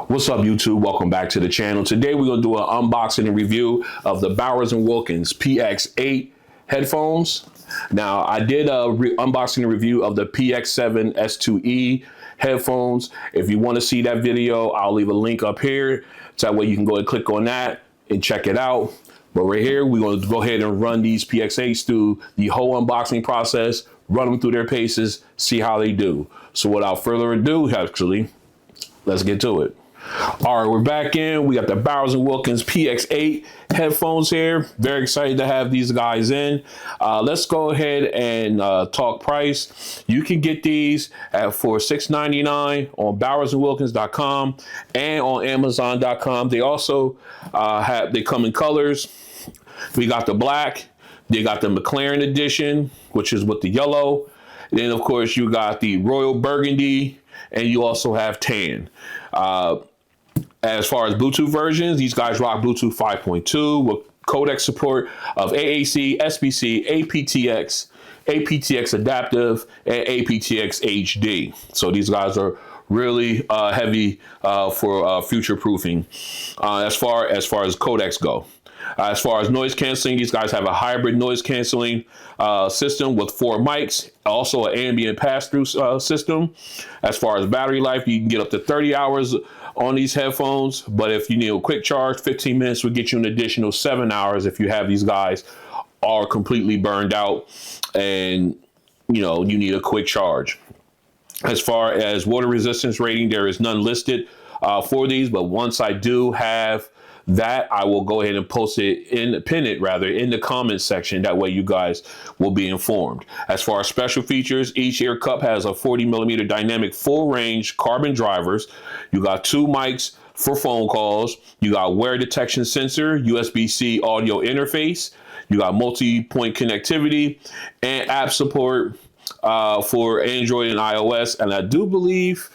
What's up, YouTube? Welcome back to the channel. Today we're going to do an unboxing and review of the Bowers Wilkins Px8 headphones. Now, I did a unboxing and review of the Px7 S2E headphones. If you want to see that video, I'll leave a link up here. So that way you can go and click on that and check it out. But right here, we're going to go ahead and run these Px8s through the whole unboxing process, run them through their paces, see how they do. So without further ado, actually, let's get to it. All right, we're back in. We got the Bowers Wilkins Px8 headphones here. Very excited to have these guys in. Let's go ahead and talk price. You can get these for $6.99 on bowersandwilkins.com and on amazon.com. They also they come in colors. We got the black. They got the McLaren edition, which is with the yellow. And then, of course, you got the royal burgundy, and you also have tan. As far as Bluetooth versions, these guys rock Bluetooth 5.2 with codec support of AAC, SBC, aptX, aptX Adaptive, and aptX HD. So these guys are really heavy for future proofing as far as codecs go. As far as noise canceling, these guys have a hybrid noise canceling system with 4 mics, also an ambient pass-through system. As far as battery life, you can get up to 30 hours on these headphones, but if you need a quick charge, 15 minutes will get you an additional 7 hours if you have these guys are completely burned out and you need a quick charge. As far as water resistance rating, there is none listed for these, but once I do have that, I will go ahead and pin it in the comments section. That way you guys will be informed. As far as special features, each ear cup has a 40mm dynamic full range carbon drivers. You got 2 mics for phone calls. You got wear detection sensor, USB-C audio interface. You got multi-point connectivity and app support for Android and iOS. And I do believe,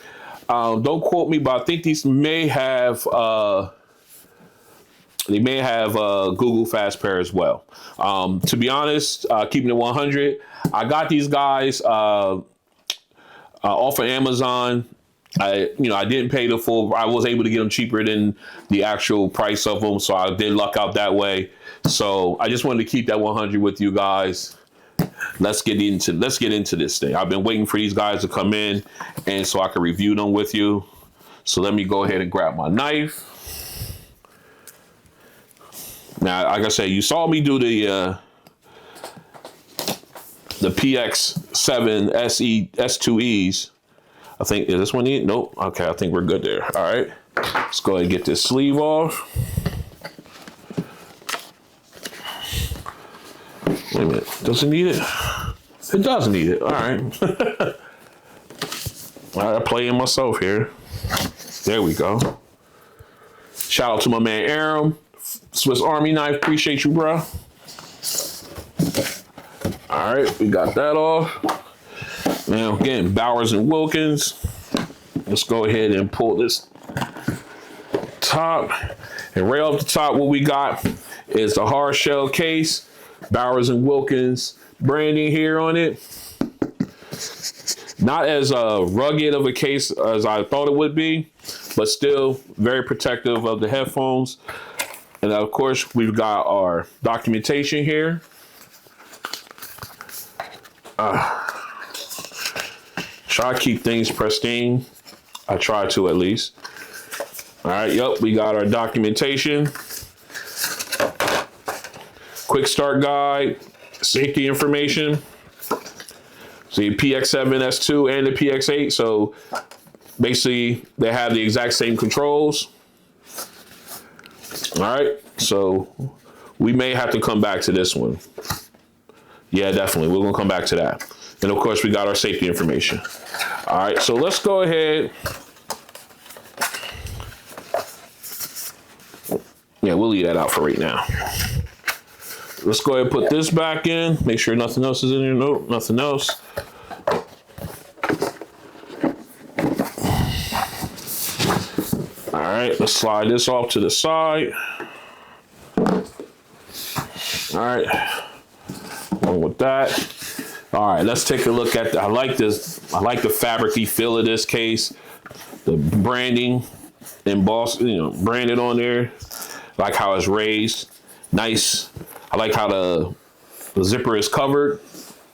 don't quote me, but I think these may have Google Fast Pair as well. To be honest, keeping it 100, I got these guys off of Amazon. I didn't pay the full. I was able to get them cheaper than the actual price of them, so I did luck out that way. So I just wanted to keep that 100 with you guys. Let's get into this thing. I've been waiting for these guys to come in, and so I can review them with you. So let me go ahead and grab my knife. Now, like I said, you saw me do the Px7 S2Es. I think, is this one neat? Nope. Okay, I think we're good there. All right. Let's go ahead and get this sleeve off. Wait a minute. Does it need it? It does need it. All right. All right, I'm playing myself here. There we go. Shout out to my man Aram. Swiss Army knife, appreciate you, bro. All right, we got that off. Now, again, Bowers and Wilkins. Let's go ahead and pull this top. And right off the top, what we got is the hard shell case. Bowers and Wilkins branding here on it. Not as rugged of a case as I thought it would be, but still very protective of the headphones. And of course, we've got our documentation here. Try to keep things pristine. I try to, at least. All right, yep, we got our documentation. Quick start guide, safety information. See, Px7 S2 and the Px8. So basically, they have the exact same controls. All right, so we may have to come back to this one. Yeah, definitely. We're going to come back to that. And of course, we got our safety information. All right, so let's go ahead. Yeah, we'll leave that out for right now. Let's go ahead and put this back in. Make sure nothing else is in here. Nope, nothing else. All right, let's slide this off to the side. All right, along with that. All right, let's take a look at I like this. I like the fabricy feel of this case. The branding embossed, branded on there. Like how it's raised. Nice. I like how the zipper is covered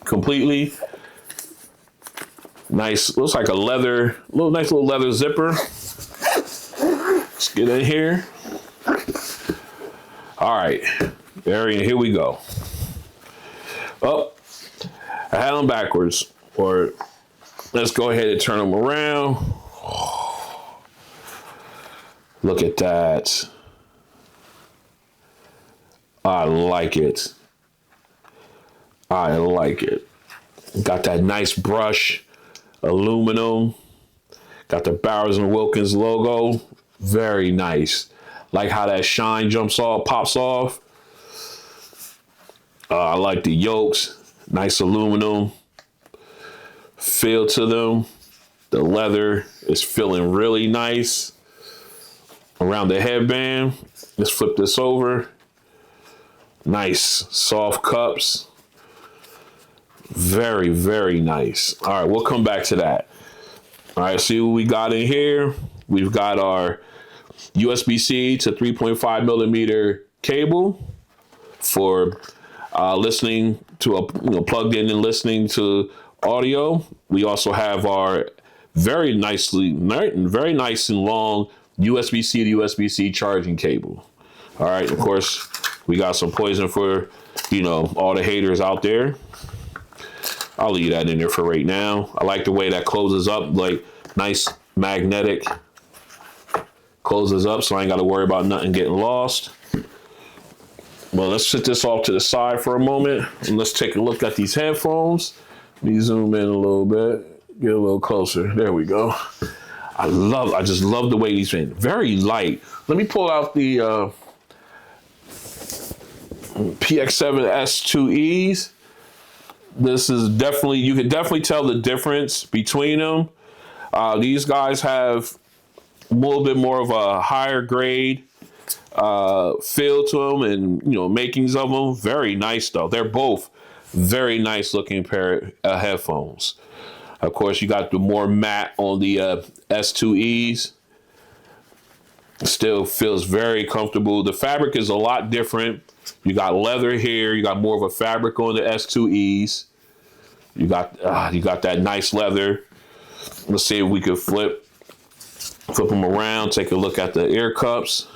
completely. Nice. Looks like a leather, nice little leather zipper. Let's get in here. All right. Here we go. Oh, I had them backwards. Or let's go ahead and turn them around. Look at that. I like it. I like it. Got that nice brush, aluminum. Got the Bowers and Wilkins logo. Very nice. Like how that shine pops off. I like the yokes. Nice aluminum feel to them. The leather is feeling really nice around the headband. Let's flip this over. Nice soft cups. Very, very nice. All right, we'll come back to that. All right, see what we got in here. We've got our USB-C to 3.5 millimeter cable for listening to plugged in and listening to audio. We also have our very nice and long USB-C to USB-C charging cable. All right, of course, we got some poison for, all the haters out there. I'll leave that in there for right now. I like the way that closes up, like nice magnetic. Closes up so I ain't got to worry about nothing getting lost. Well, let's set this off to the side for a moment and let's take a look at these headphones. Let me zoom in a little bit, get a little closer. There we go. I just love the way these fit. Very light. Let me pull out the PX7 S2Es. This is definitely, you can definitely tell the difference between them. These guys have a little bit more of a higher grade feel to them and, makings of them. Very nice though. They're both very nice looking pair of headphones. Of course, you got the more matte on the S2Es. Still feels very comfortable. The fabric is a lot different. You got leather here. You got more of a fabric on the S2Es. You got that nice leather. Let's see if we could flip them around. Take a look at the ear cups.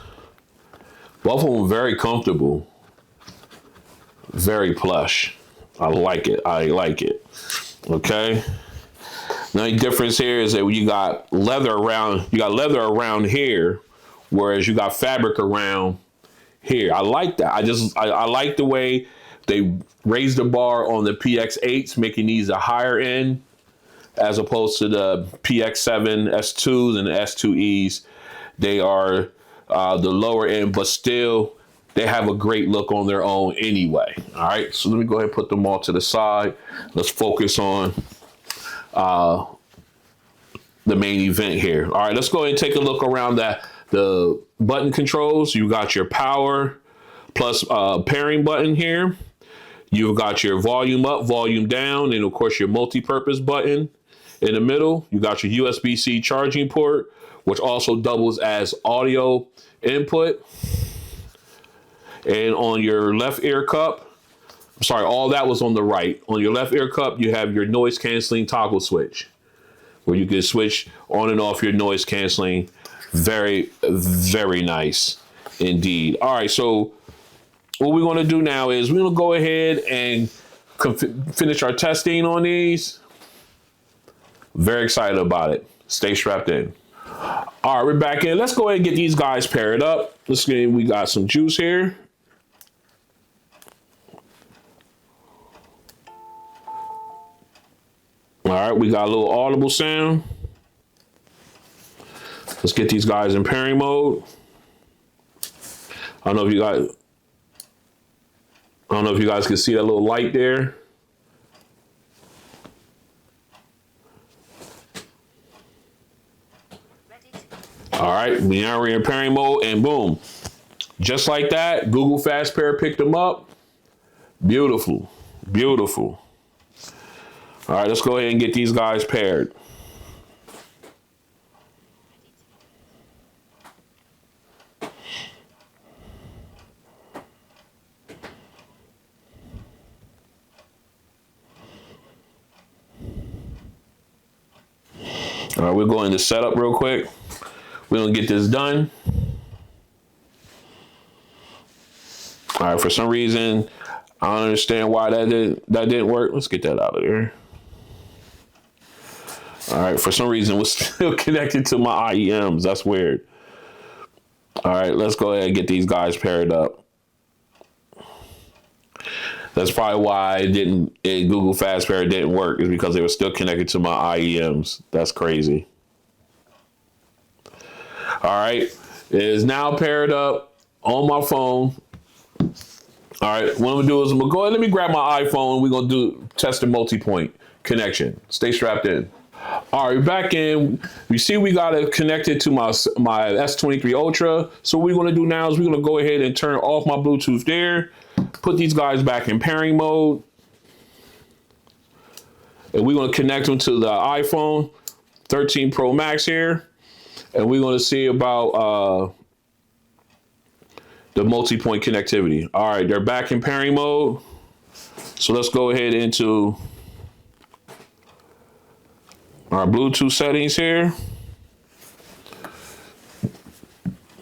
Both of them very comfortable. Very plush. I like it. Okay. The only difference here is that you got leather around here, whereas you got fabric around here. I like that. I like the way they raised the bar on the PX8s, making these a higher end, as opposed to the PX7 S2s and the S2Es. They are the lower end, but still they have a great look on their own anyway. All right, so let me go ahead and put them all to the side. Let's focus on the main event here. All right, let's go ahead and take a look around the button controls. You got your power plus pairing button here. You've got your volume up, volume down, and of course your multi-purpose button in the middle. You got your USB-C charging port, which also doubles as audio input. And on your left ear cup, sorry, all that was on the right. On your left ear cup, you have your noise canceling toggle switch, where you can switch on and off your noise canceling. Very, very nice indeed. All right, so what we're going to do now is we're going to go ahead and finish our testing on these. Very excited about it. Stay strapped in. All right, we're back in. Let's go ahead and get these guys paired up. We got some juice here. All right, we got a little audible sound. Let's get these guys in pairing mode. I don't know if you guys can see that little light there. All right, now we're in pairing mode, and boom. Just like that, Google Fast Pair picked them up. Beautiful, beautiful. All right, let's go ahead and get these guys paired. All right, we're going to setup real quick. We're gonna get this done. All right, for some reason, I don't understand why that didn't work. Let's get that out of there. All right, for some reason, it was still connected to my IEMs. That's weird. All right, let's go ahead and get these guys paired up. That's probably why Google Fast Pair didn't work, is because they were still connected to my IEMs. That's crazy. All right, it is now paired up on my phone. All right, what I'm gonna do is I'm gonna go ahead, let me grab my iPhone. We're gonna test the multi-point connection. Stay strapped in. All right, back in. You see we got it connected to my S23 Ultra. So what we're gonna do now is we're gonna go ahead and turn off my Bluetooth there, put these guys back in pairing mode, and we're gonna connect them to the iPhone 13 Pro Max here, and we're gonna see about the multi-point connectivity. All right, they're back in pairing mode. So let's go ahead into our Bluetooth settings here.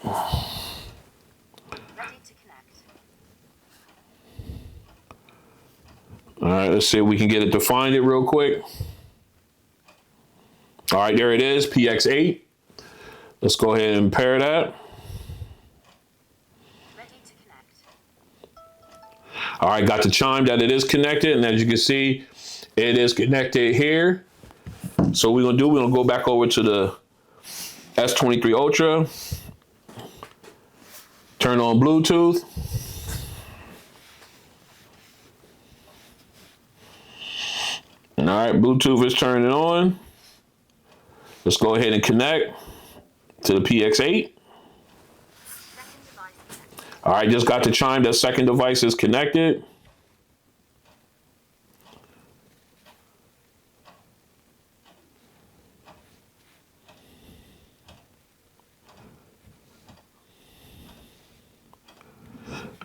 Ready to connect. All right, let's see if we can get it to find it real quick. All right, there it is, Px8. Let's go ahead and pair that. Ready to connect. All right, got the chime that it is connected, and as you can see, it is connected here. So we're gonna go back over to the S23 Ultra, turn on Bluetooth. All right, Bluetooth is turning on. Let's go ahead and connect to the Px8. All right, just got the chime that second device is connected.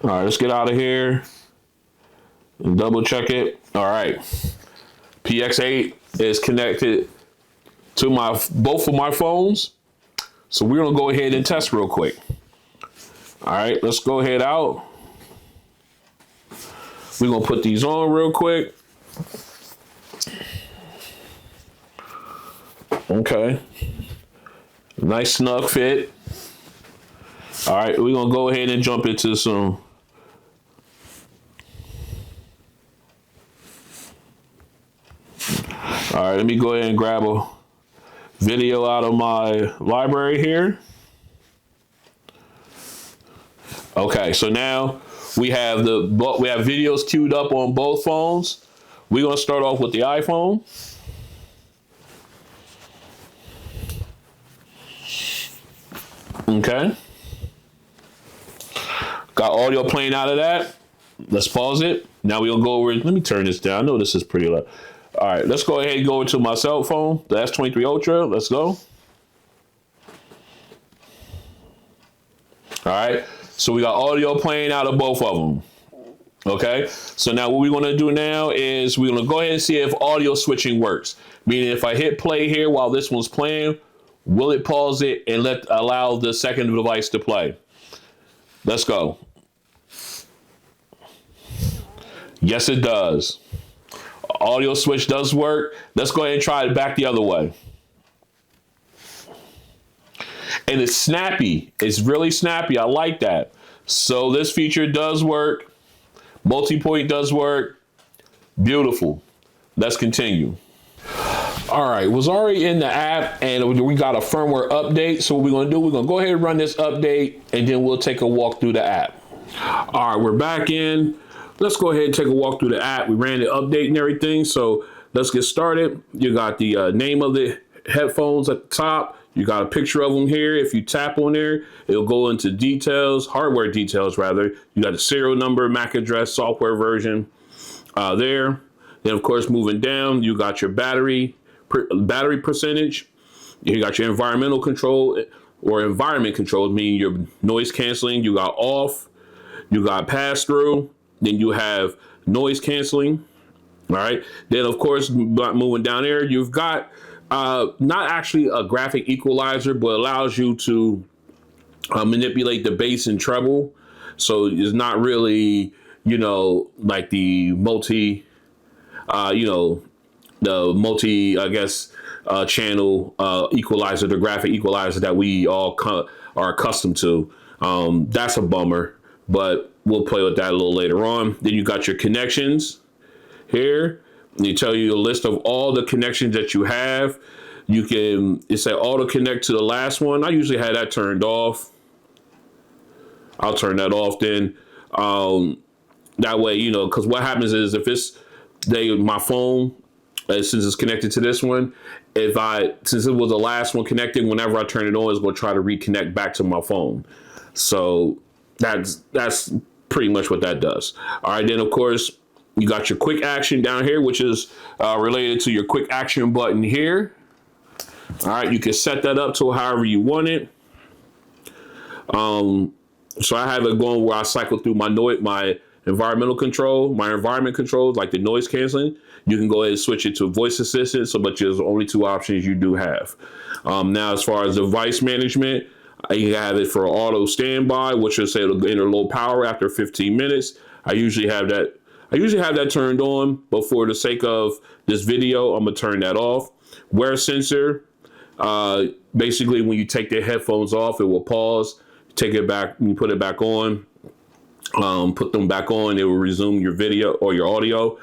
All right, let's get out of here and double check it. All right, Px8 is connected to both of my phones. So we're gonna go ahead and test real quick. All right, let's go ahead out. We're gonna put these on real quick. Okay, nice snug fit. All right, we're gonna go ahead and jump into some all right, let me go ahead and grab a video out of my library here. Okay, so now we have videos queued up on both phones. We're gonna start off with the iPhone. Okay. Got audio playing out of that. Let's pause it. Now we're gonna go over, let me turn this down. I know this is pretty loud. All right, let's go ahead and go into my cell phone, the S23 Ultra. Let's go. All right, so we got audio playing out of both of them. Okay, so now what we're gonna do now is we're gonna go ahead and see if audio switching works. Meaning if I hit play here while this one's playing, will it pause it and allow the second device to play? Let's go. Yes, it does. Audio switch does work. Let's go ahead and try it back the other way. And it's snappy. It's really snappy. I like that. So this feature does work. Multipoint does work. Beautiful. Let's continue. All right, was already in the app and we got a firmware update. So what we're gonna do, we're gonna go ahead and run this update and then we'll take a walk through the app. All right, we're back in. Let's go ahead and take a walk through the app. We ran the update and everything. So let's get started. You got the name of the headphones at the top. You got a picture of them here. If you tap on there, it'll go into details, hardware details rather. You got the serial number, MAC address, software version there. Then of course, moving down, you got your battery percentage. You got your environmental control or environment control, meaning your noise canceling. You got off, you got pass through, then you have noise canceling. All right. Then of course, moving down there, you've got Not actually a graphic equalizer, but allows you to manipulate the bass and treble. So it's not really, like the I guess, channel equalizer, the graphic equalizer that we all are accustomed to. That's a bummer, but we'll play with that a little later on. Then you got your connections here. And they tell you a list of all the connections that you have. It say auto connect to the last one. I usually have that turned off. I'll turn that off then. That way, because what happens is if my phone, since it's connected to this one, since it was the last one connected, whenever I turn it on, it's going to try to reconnect back to my phone. So that's pretty much what that does. All right, then of course you got your quick action down here, which is related to your quick action button here. All right, you can set that up to however you want it. So I have it going where I cycle through my environment controls, like the noise canceling. You can go ahead and switch it to voice assistant. But there's only two options you do have. Now, as far as device management, you have it for auto standby, which will say it'll enter low power after 15 minutes. I usually have that turned on, but for the sake of this video, I'm gonna turn that off. Wear sensor. Basically, when you take the headphones off, it will pause. Take it back, you put it back on. Put them back on, it will resume your video or your audio.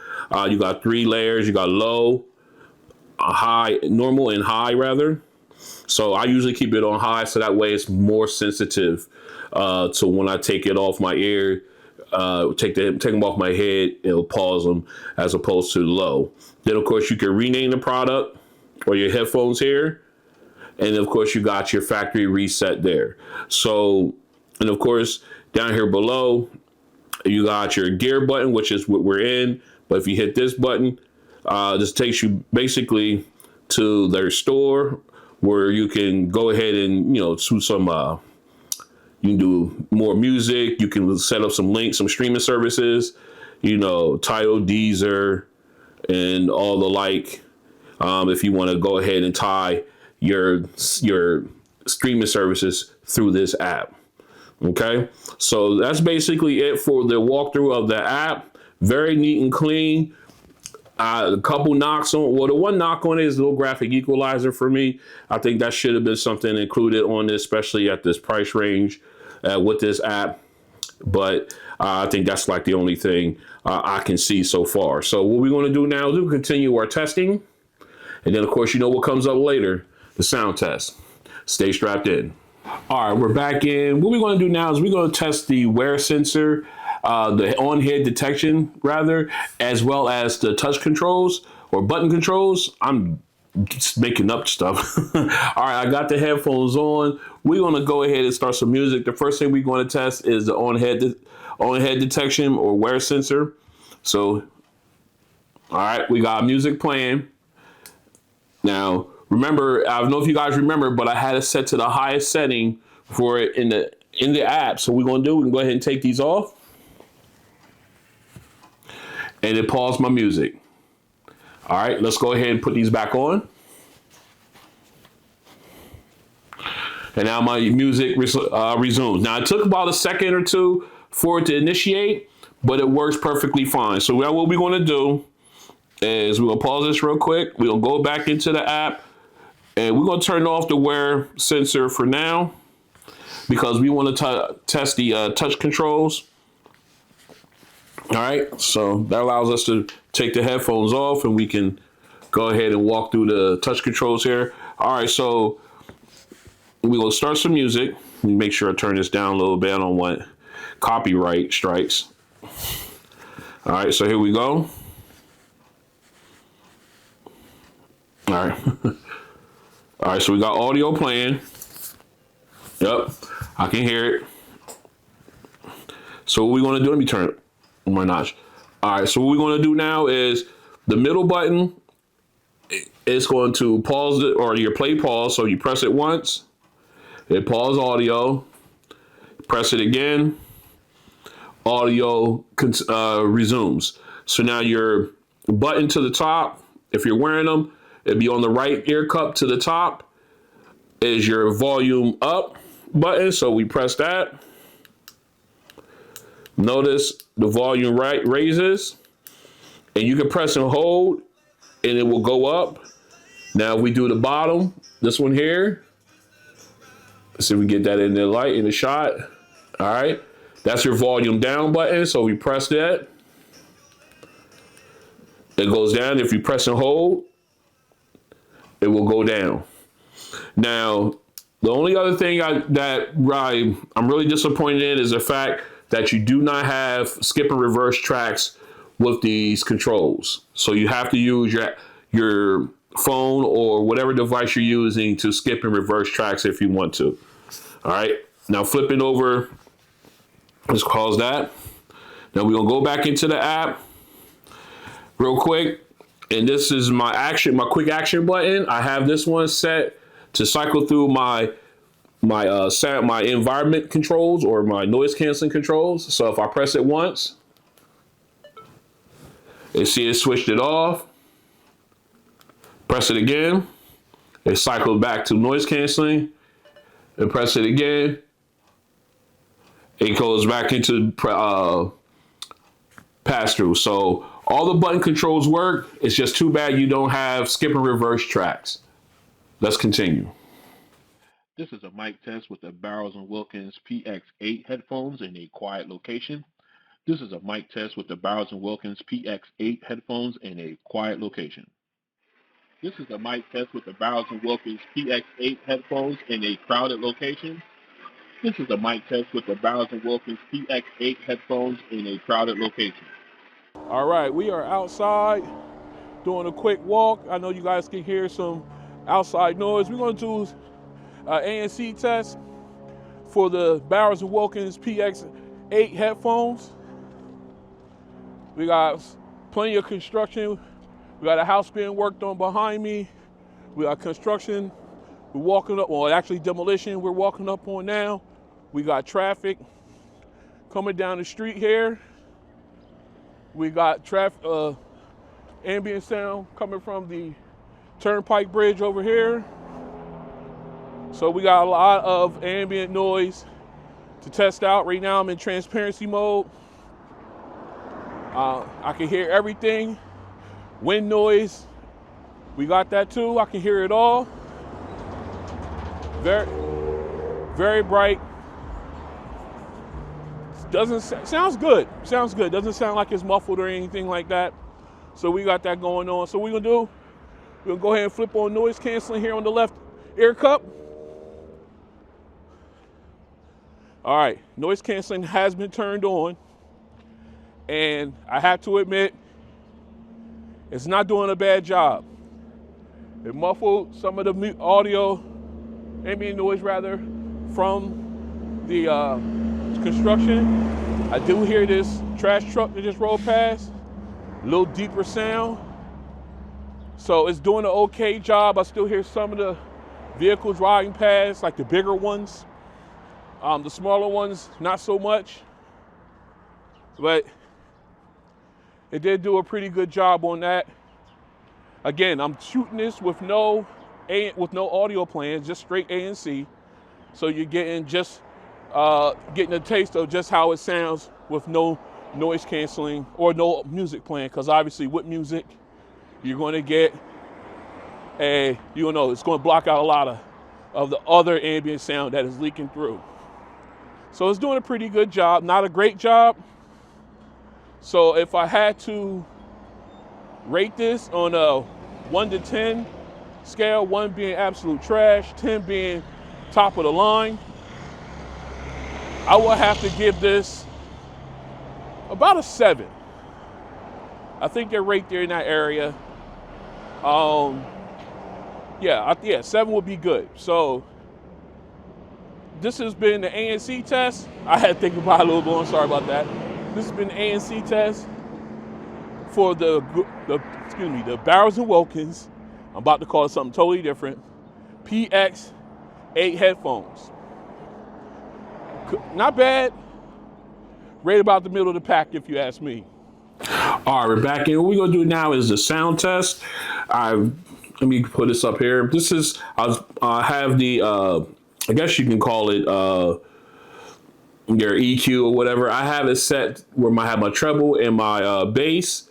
You got 3 layers. You got low, normal, and high rather. So I usually keep it on high, so that way it's more sensitive to when I take it off my ear, take them off my head, it'll pause them as opposed to low. Then of course you can rename the product or your headphones here. And of course you got your factory reset there. So, and of course down here below, you got your gear button, which is what we're in. But if you hit this button, this takes you basically to their store where you can go ahead and, do some, you can do more music. You can set up some links, some streaming services, Tidal, Deezer, and all the like. If you want to go ahead and tie your streaming services through this app. Okay, so that's basically it for the walkthrough of the app. Very neat and clean. A couple knocks on. Well, the one knock on it is a little graphic equalizer for me. I think that should have been something included on this, especially at this price range with this app. But I think that's like the only thing I can see so far. So what we're going to do now is we'll continue our testing. And then, of course, what comes up later, the sound test. Stay strapped in. All right, we're back in. What we're going to do now is we're going to test the wear sensor, the on-head detection, rather, as well as the touch controls or button controls. I'm just making up stuff. All right, I got the headphones on. We're going to go ahead and start some music. The first thing we're going to test is the on-head detection or wear sensor. So, all right, we got music playing. Now, remember, I don't know if you guys remember, but I had it set to the highest setting for it in the app. So we can go ahead and take these off. And it paused my music. All right, let's go ahead and put these back on. And now my music resumes. Now, it took about a second or two for it to initiate, but it works perfectly fine. So now what we're going to do is we're going to pause this real quick. We're going to go back into the app. And we're going to turn off the wear sensor for now because we want to test the touch controls. All right, so that allows us to take the headphones off and we can go ahead and walk through the touch controls here. All right, so we will start some music. Let me make sure I turn this down a little bit. I don't want copyright strikes. All right, so here we go. All right. All right, so we got audio playing. Yep, I can hear it. So what we're going to do, let me turn it on my notch. All right, so what we're going to do now is the middle button is going to pause it, or your play pause. So you press it once, it pause audio, press it again, audio resumes. So now your button to the top, if you're wearing them, It'd be on the right ear cup to the top is your volume up button. So we press that. Notice the volume raises, and you can press and hold and it will go up. Now if we do the bottom, this one here, let's see if we get that in the light, in the shot. All right, that's your volume down button. So we press that, it goes down. If you press and hold, it will go down. Now, the only other thing I'm really disappointed in is the fact that you do not have skip and reverse tracks with these controls. So you have to use your phone or whatever device you're using to skip and reverse tracks if you want to. All right, now flipping over, let's pause that. Now we're gonna go back into the app real quick. And this is my quick action button. I have this one set to cycle through my environment controls or my noise canceling controls. So if I press it once, you see it switched it off. Press it again, it cycles back to noise canceling. And press it again, it goes back into pass through. So all the button controls work. It's just too bad you don't have skip and reverse tracks. Let's continue. This is a mic test with the Bowers Wilkins Px8 headphones in a quiet location. This is a mic test with the Bowers Wilkins Px8 headphones in a quiet location. This is a mic test with the Bowers Wilkins Px8 headphones in a crowded location. This is a mic test with the Bowers Wilkins Px8 headphones in a crowded location. All right, we are outside doing a quick walk. I know you guys can hear some outside noise. We're going to do an ANC test for the Bowers Wilkins Px8 headphones. We got plenty of construction. We got a house being worked on behind me. We got construction. We're walking up, well, actually demolition we're walking up on now. We got traffic coming down the street here. We got ambient sound coming from the Turnpike Bridge over here. So we got a lot of ambient noise to test out. Right now I'm in transparency mode. I can hear everything. Wind noise, we got that too. I can hear it all. Very, very bright. Sounds good. Sounds good. Doesn't sound like it's muffled or anything like that. So we got that going on. So what we're gonna do, we're gonna go ahead and flip on noise canceling here on the left ear cup. All right, noise canceling has been turned on. And I have to admit, it's not doing a bad job. It muffled some of the audio, ambient noise rather, from the construction. I do hear this trash truck that just rolled past, a little deeper sound. So it's doing an okay job. I still hear some of the vehicles riding past, like the bigger ones. The smaller ones, not so much. But it did do a pretty good job on that. Again, I'm shooting this with no audio plans, just straight ANC. So you're getting getting a taste of just how it sounds with no noise canceling or no music playing. Because obviously with music, you're going to get it's going to block out a lot of the other ambient sound that is leaking through. So it's doing a pretty good job, not a great job. So if I had to rate this on a 1 to 10 scale, 1 being absolute trash, 10 being top of the line, I would have to give this about a 7. I think they're right there in that area. Yeah, 7 would be good. So this has been the ANC test. I had to think about it a little bit. I'm sorry about that. This has been the ANC test for the Bowers Wilkins. I'm about to call it something totally different. Px8 headphones. Not bad. Right about the middle of the pack, if you ask me. All right, we're back in. What we're gonna do now is the sound test. I let me put this up here. This is, I have the, I guess you can call it your EQ or whatever. I have it set where I have my treble and my bass.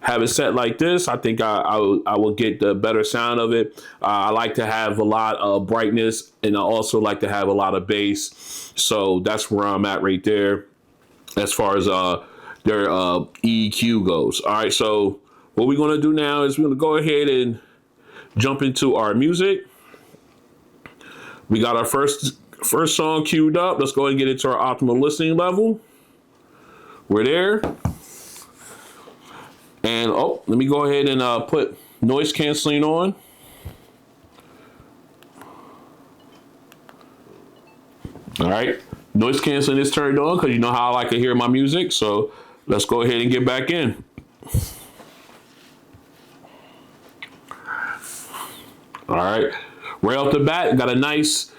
Have it set like this. I think I will get the better sound of it. I like to have a lot of brightness, and I also like to have a lot of bass. So that's where I'm at right there as far as their EQ goes. All right, so what we're gonna do now is we're gonna go ahead and jump into our music. We got our first song queued up. Let's go ahead and get into our optimal listening level. We're there. And let me go ahead and put noise canceling on. All right, noise canceling is turned on because you know how I like to hear my music. So let's go ahead and get back in. All right, right off the bat, got a nice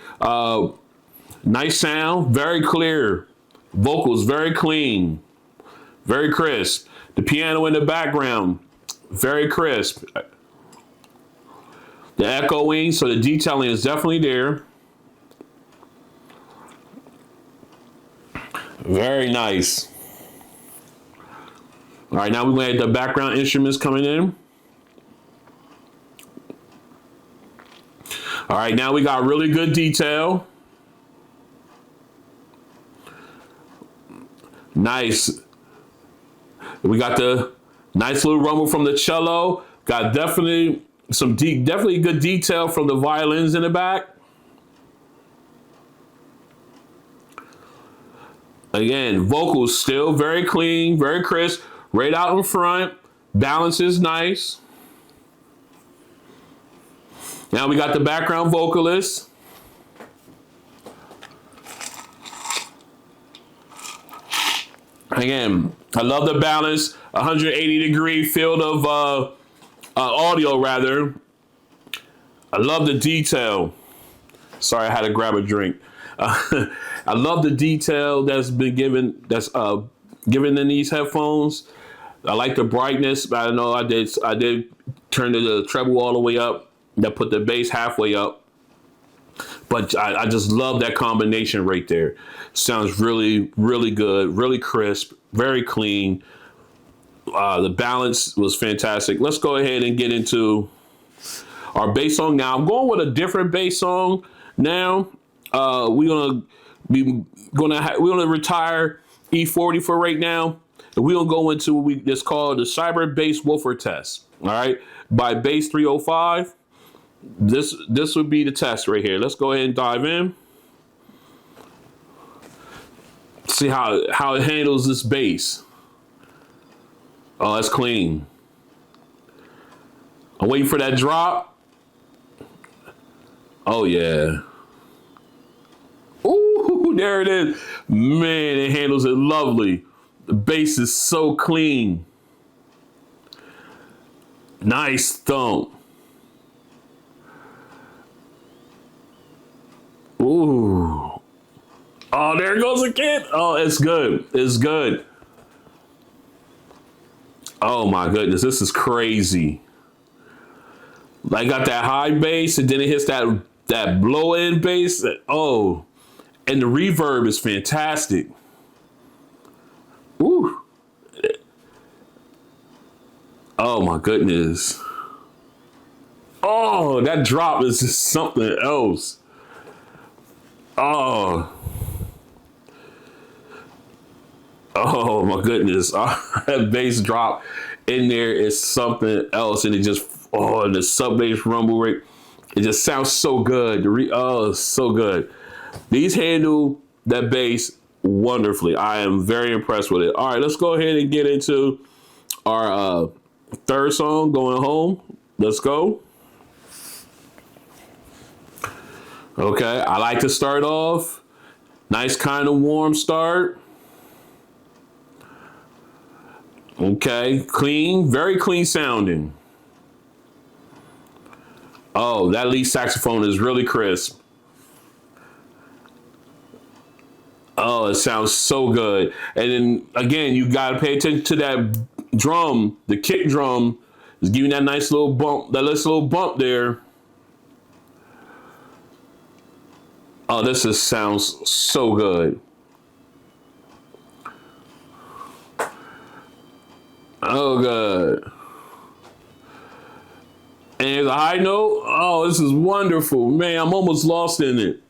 sound, very clear, vocals very clean, very crisp. The piano in the background, very crisp. The echoing, so the detailing is definitely there. Very nice. All right, now we're going to have the background instruments coming in. All right, now we got really good detail. Nice. We got the nice little rumble from the cello. Got definitely good detail from the violins in the back. Again, vocals still very clean, very crisp, right out in front. Balance is nice. Now we got the background vocalist. Again, I love the balance, 180-degree field of audio, rather. I love the detail. Sorry, I had to grab a drink. I love the detail that's been given, given in these headphones. I like the brightness. I know I did turn the treble all the way up. That put the bass halfway up. But I just love that combination right there. Sounds really, really good, really crisp, very clean. The balance was fantastic. Let's go ahead and get into our bass song. Now I'm going with a different bass song. Now we're gonna retire E40 for right now. And we're gonna go into what it's called the Cyber Bass Woofer Test. All right, by Bass 305. This would be the test right here. Let's go ahead and dive in. See how it handles this bass. Oh, that's clean. I'm waiting for that drop. Oh yeah. Ooh, there it is. Man, it handles it lovely. The bass is so clean. Nice thump. Ooh. Oh, there it goes again. Oh, it's good. It's good. Oh my goodness, this is crazy. I got that high bass and then it hits that blow in bass. Oh, and the reverb is fantastic. Ooh. Oh my goodness. Oh, that drop is just something else. Oh my goodness. That bass drop in there is something else. And it just, and the sub bass rumble rate, it just sounds so good. So good. These handle that bass wonderfully. I am very impressed with it. All right, let's go ahead and get into our third song, Going Home. Let's go. Okay, I like to start off nice, kind of warm start. Okay, clean, very clean sounding. Oh, that lead saxophone is really crisp. Oh, it sounds so good. And then again, you gotta pay attention to that drum, the kick drum Just give you that nice little bump, there. Oh, this just sounds so good. Oh, good. And there's a high note. Oh, this is wonderful. Man, I'm almost lost in it.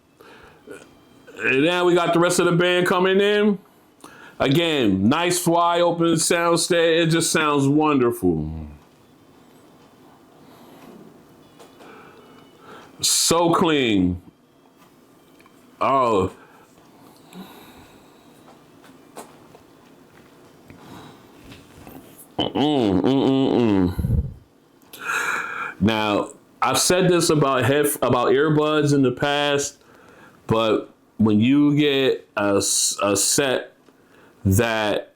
And now we got the rest of the band coming in. Again, nice fly open sound state. It just sounds wonderful. So clean. Oh. Now, I've said this about earbuds in the past, but when you get a set that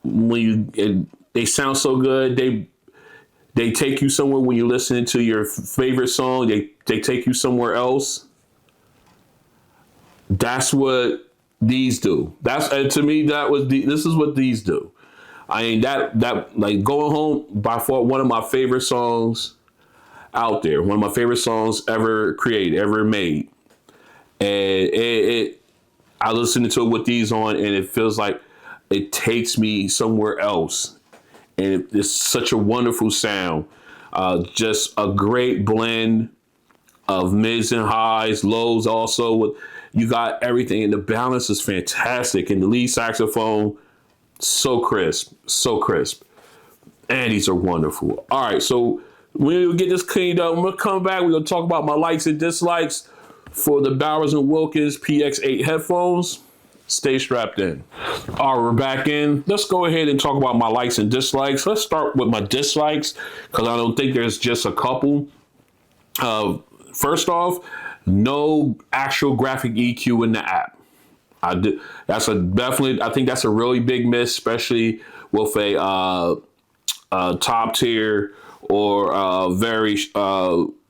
they sound so good, they take you somewhere when you listen to your favorite song, they take you somewhere else. That's what these do. To me, this is what these do. I mean, that like Going Home, by far one of my favorite songs out there. One of my favorite songs ever created, ever made. And I listen to it with these on, and it feels like it takes me somewhere else. And it's such a wonderful sound. Just a great blend of mids and highs, lows also. You got everything, and the balance is fantastic. And the lead saxophone, so crisp. And these are wonderful. All right, so when we get this cleaned up, I'm gonna come back. We're gonna talk about my likes and dislikes for the Bowers Wilkins Px8 headphones. Stay strapped in. All right, we're back in. Let's go ahead and talk about my likes and dislikes. Let's start with my dislikes, because I don't think there's just a couple. First off, no actual graphic EQ in the app. I think that's a really big miss, especially with a top tier or very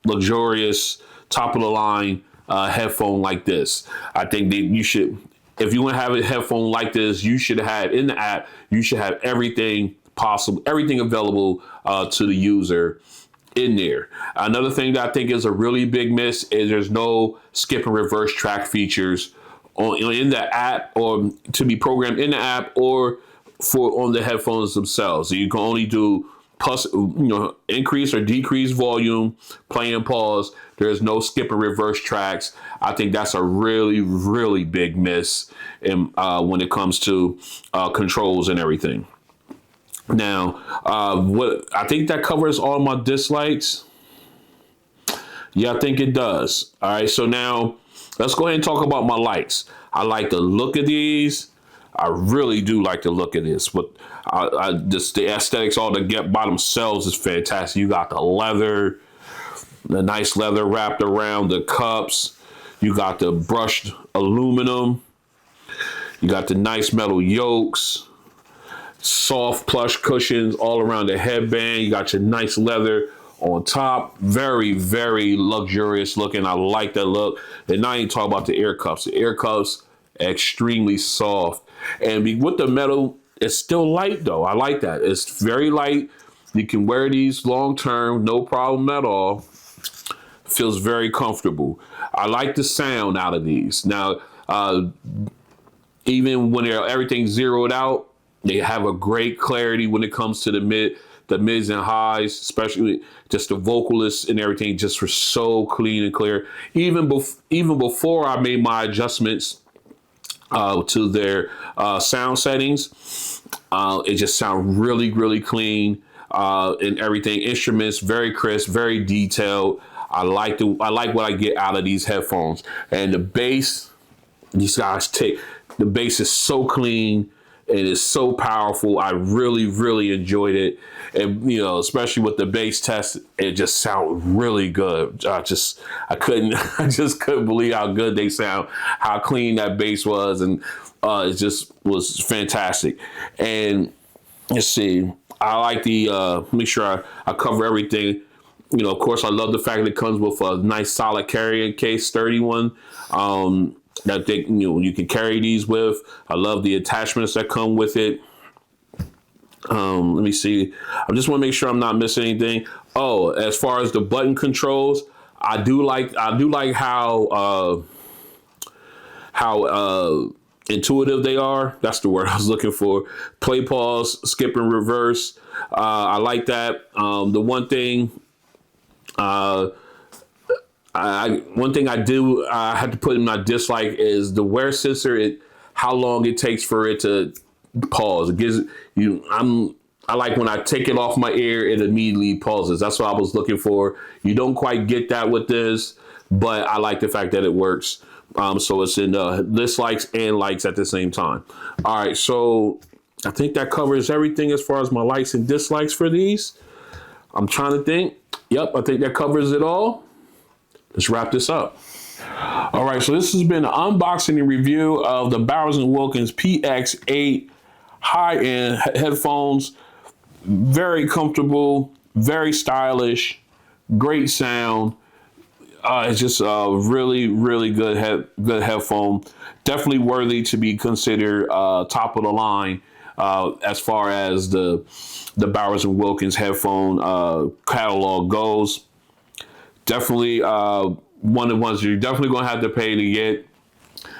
luxurious top of the line headphone like this. I think that you should, if you want to have a headphone like this, you should have in the app, you should have everything possible, everything available to the user in there. Another thing that I think is a really big miss is there's no skip and reverse track features in the app, or to be programmed in the app, or on the headphones themselves. So you can only do plus, increase or decrease volume, play and pause. There's no skip and reverse tracks. I think that's a really, really big miss when it comes to controls and everything. Now, what I think that covers all my dislikes. Yeah, I think it does. All right, so now let's go ahead and talk about my likes. I like the look of these. I really do like the look of this. But just the aesthetics all together by themselves is fantastic. You got the leather, the nice leather wrapped around the cups. You got the brushed aluminum. You got the nice metal yokes. Soft plush cushions all around the headband. You got your nice leather on top. Very, very luxurious looking. I like that look. And now you talk about the ear cuffs. The ear cuffs, extremely soft. And with the metal, it's still light though. I like that. It's very light. You can wear these long term, no problem at all. Feels very comfortable. I like the sound out of these. Now, even when everything's zeroed out, they have a great clarity when it comes to the mids and highs, especially just the vocalists and everything just were so clean and clear. Even before I made my adjustments to their sound settings, it just sounds really, really clean and everything. Instruments, very crisp, very detailed. I like what I get out of these headphones. And the bass, these guys the bass is so clean. It is so powerful. I really, really enjoyed it. And, especially with the bass test, it just sounded really good. I just couldn't believe how good they sound, how clean that bass was. And it just was fantastic. And let's see, I like make sure I cover everything. Of course, I love the fact that it comes with a nice solid carrying case, sturdy one. That you can carry these with. I love the attachments that come with it. Let me see. I just want to make sure I'm not missing anything. Oh, as far as the button controls, I do like how intuitive they are. That's the word I was looking for. Play, pause, skip, and reverse. I like that. The one thing, I had to put in my dislike is the wear sensor. How long it takes for it to pause. It gives you. I like when I take it off my ear, it immediately pauses. That's what I was looking for. You don't quite get that with this, but I like the fact that it works. So it's in dislikes and likes at the same time. All right, so I think that covers everything as far as my likes and dislikes for these. I'm trying to think. Yep, I think that covers it all. Let's wrap this up. All right, so this has been an unboxing and review of the Bowers Wilkins Px8 high-end headphones. Very comfortable, very stylish, great sound. It's just a really, really good headphone. Definitely worthy to be considered top of the line as far as the Bowers Wilkins headphone catalog goes. Definitely one of the ones you're definitely going to have to pay to get.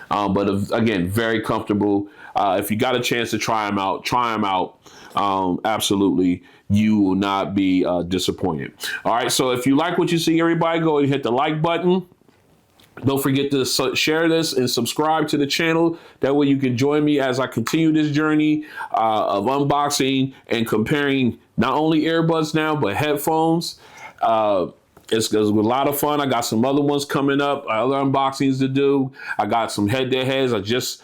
But again, very comfortable. If you got a chance to try them out, try them out. Absolutely, you will not be disappointed. All right, so if you like what you see, everybody, go and hit the like button. Don't forget to share this and subscribe to the channel. That way you can join me as I continue this journey of unboxing and comparing not only earbuds now, but headphones. It's a lot of fun. I got some other ones coming up, other unboxings to do. I got some head-to-heads. I just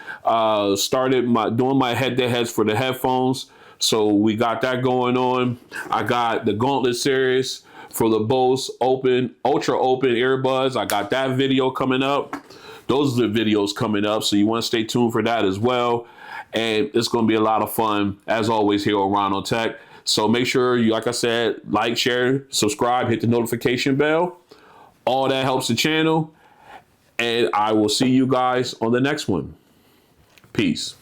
started doing my head-to-heads for the headphones. So we got that going on. I got the Gauntlet series for the Bose Ultra Open earbuds. I got that video coming up. Those are the videos coming up. So you want to stay tuned for that as well. And it's going to be a lot of fun, as always, here on RonOnTech. So make sure you, like I said, like, share, subscribe, hit the notification bell. All that helps the channel. And I will see you guys on the next one. Peace.